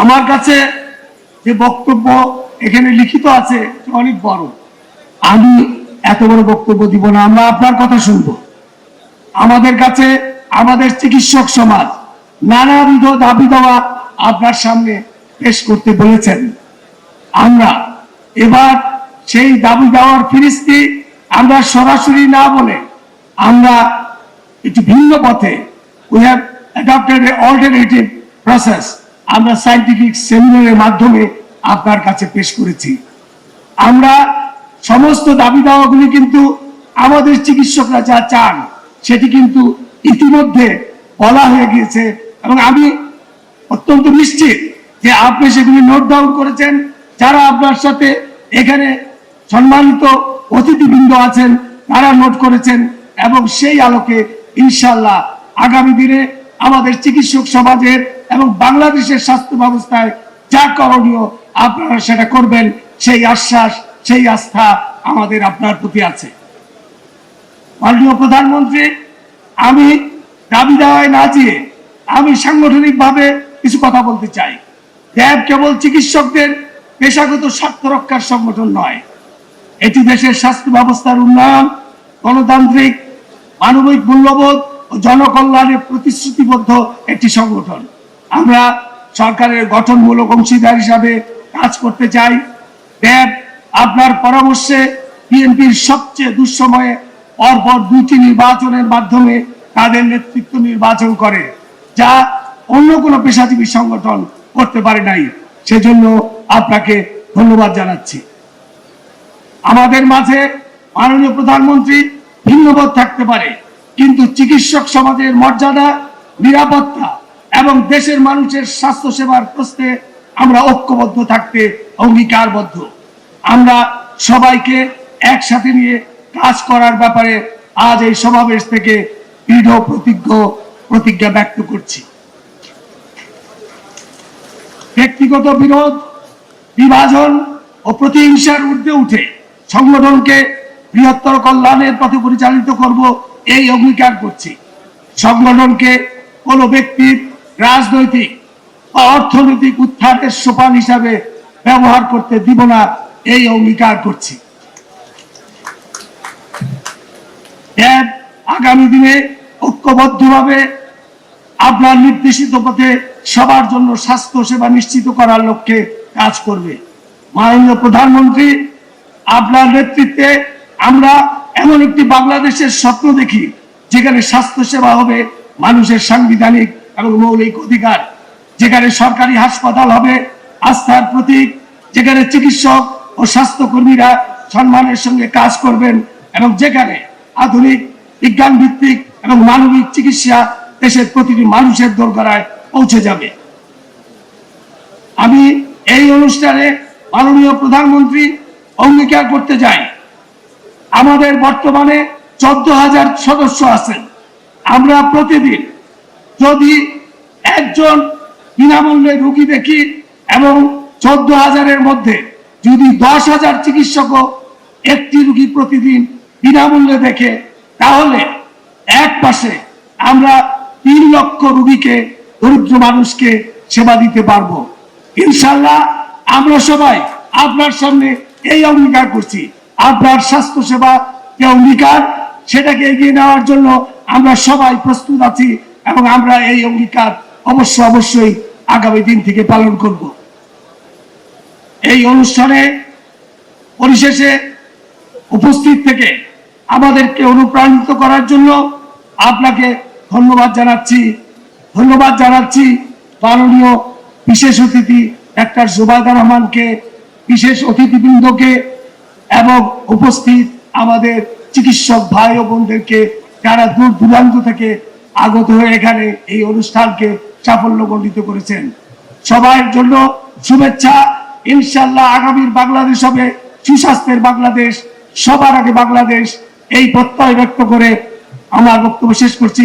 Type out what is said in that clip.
আমার কাছে যে বক্তব্য এখানে লিখিত আছে অনেক বড়, আমি এত বড় বক্তব্য দিব না। আমরা আপনার কথা শুনবো। আমাদের কাছে আমাদের চিকিৎসক সমাজ নানাবিধ দাবি দেওয়া আপনার সামনে পেশ করতে বলেছেন। আমরা এবার সেই দাবি দেওয়ার ফিরিস্তি আমরা সরাসরি না বলে আমরা একটু ভিন্ন পথে we have adopted an alternative process আমরা সায়েন্টিফিক সেমিনারের মাধ্যমে আপনার কাছে পেশ করেছি। আমরা সমস্ত দাবি দাওয়াগুলি কিন্তু আমাদের চিকিৎসকরা যা চান সেটি কিন্তু ইতিমধ্যে বলা হয়ে গিয়েছে এবং আমি অত্যন্ত নিশ্চিত যে আপনি সেগুলি নোট ডাউন করেছেন। যারা আপনার সাথে এখানে সম্মানিত অতিথিবৃন্দ আছেন তারা নোট করেছেন এবং সেই আলোকে ইনশাআল্লাহ আগামী দিনে আমাদের চিকিৎসক সমাজের এবং বাংলাদেশের স্বাস্থ্য ব্যবস্থায় যা করণীয় আপনারা সেটা করবেন, সেই আশ্বাস সেই আস্থা আমাদের আপনার প্রতি আছে। মাননীয় প্রধানমন্ত্রী, আমি দাবি দেওয়ায় না দিয়ে আমি সাংগঠনিকভাবে কিছু কথা বলতে চাই। র্যাব কেবল চিকিৎসকদের পেশাগত স্বার্থ রক্ষার সংগঠন নয়, এটি দেশের স্বাস্থ্য ব্যবস্থার উন্নয়ন, গণতান্ত্রিক মানবিক মূল্যবোধ ও জনকল্যাণে প্রতিশ্রুতিবদ্ধ একটি সংগঠন। আমরা সরকারের গঠনমূলক অংশীদার হিসাবে কাজ করতে চাই। র্যাব আপনার পরামর্শে বিএনপির সবচেয়ে দুঃসময়ে পরপর 2টি নির্বাচনের মাধ্যমে তাদের নেতৃত্ব নির্বাচন করে, যা অন্য কোনো পেশাজীবী সংগঠন করতে পারে নাই। সেজন্য আপনাকে ধন্যবাদ জানাচ্ছি। আমাদের মাঝে মাননীয় প্রধানমন্ত্রী ভিন্নমত থাকতে পারে, কিন্তু চিকিৎসক সমাজের মর্যাদা, নিরাপত্তা এবং দেশের মানুষের স্বাস্থ্য সেবার প্রশ্নে আমরা ঐক্যবদ্ধ থাকতে অঙ্গীকারবদ্ধ। আমরা সবাইকে একসাথে নিয়ে কাজ করার ব্যাপারে আজ এই সমাবেশ থেকে দৃঢ় প্রতিজ্ঞা ব্যক্ত করছি। ব্যক্তিগত বিরোধ, বিভাজন ও প্রতিহিংসার ঊর্ধ্বে উঠে সংগঠনকে বৃহত্তর কল্যাণের পথে পরিচালিত করব এই অঙ্গীকার করছি। সংগঠনকে কোনো ব্যক্তির রাজনৈতিক বা অর্থনৈতিক উত্থানের সোপান হিসাবে ব্যবহার করতে দিব না, এই অঙ্গীকার করছি। র্যাব আগামী দিনে ঐক্যবদ্ধভাবে আপনার নির্দেশিত পথে সবার জন্য স্বাস্থ্য সেবা নিশ্চিত করার লক্ষ্যে কাজ করবে। মাননীয় প্রধানমন্ত্রী, আপনার নেতৃত্বে আমরা এমন একটি বাংলাদেশের স্বপ্ন দেখি যেখানে স্বাস্থ্য সেবা হবে মানুষের সাংবিধানিক এবং মৌলিক অধিকার, যেখানে সরকারি হাসপাতাল হবে আস্থার প্রতীক, যেখানে চিকিৎসক ও স্বাস্থ্যকর্মীরা সম্মানের সঙ্গে কাজ করবেন এবং যেখানে আধুনিক বিজ্ঞান ভিত্তিক এবং মানবিক চিকিৎসা দেশের প্রতিটি মানুষের দোরগোড়ায় পৌঁছে যাবে। আমি এই অনুষ্ঠানে মাননীয় প্রধানমন্ত্রী অঙ্গীকার করতে চাই, আমাদের বর্তমানে 14,000 সদস্য আছেন। আমরা প্রতিদিন যদি একজন বিনামূল্যে রোগী দেখি এবং 14,000-এর মধ্যে যদি 10,000 চিকিৎসকও একটি রোগী প্রতিদিন বিনামূল্যে দেখে, তাহলে এক পাশে আমরা 3 লক্ষ রোগীকে, দরিদ্র মানুষকে সেবা দিতে পারবো। ইনশাআল্লাহ আমরা সবাই আপনার সামনে এই অঙ্গীকার করছি, আপনার স্বাস্থ্য সেবা যে অঙ্গীকার সেটাকে এগিয়ে নেওয়ার জন্য আমরা সবাই প্রস্তুত আছি এবং আমরা এই অঙ্গীকার অবশ্যই আগামী দিন থেকে পালন করব। এই অনুষ্ঠানে পরিশেষে উপস্থিত থেকে আমাদেরকে অনুপ্রাণিত করার জন্য আপনাকে ধন্যবাদ জানাচ্ছি মাননীয় বিশেষ অতিথি ডাক্তার জুবাইদা রহমানকে, বিশেষ অতিথিবৃন্দকে এবং উপস্থিত আমাদের চিকিৎসক ভাই ও বোনদেরকে যারা দূর দূরান্ত থেকে আগত হয়ে এখানে এই অনুষ্ঠানকে সাফল্যমণ্ডিত করেছেন। সবার জন্য শুভেচ্ছা। ইনশাআল্লাহ আগামীর বাংলাদেশ হবে সুস্বাস্থ্যের বাংলাদেশ, সবার আগে বাংলাদেশ, এই প্রত্যয় ব্যক্ত করে আমার বক্তব্য শেষ করছি।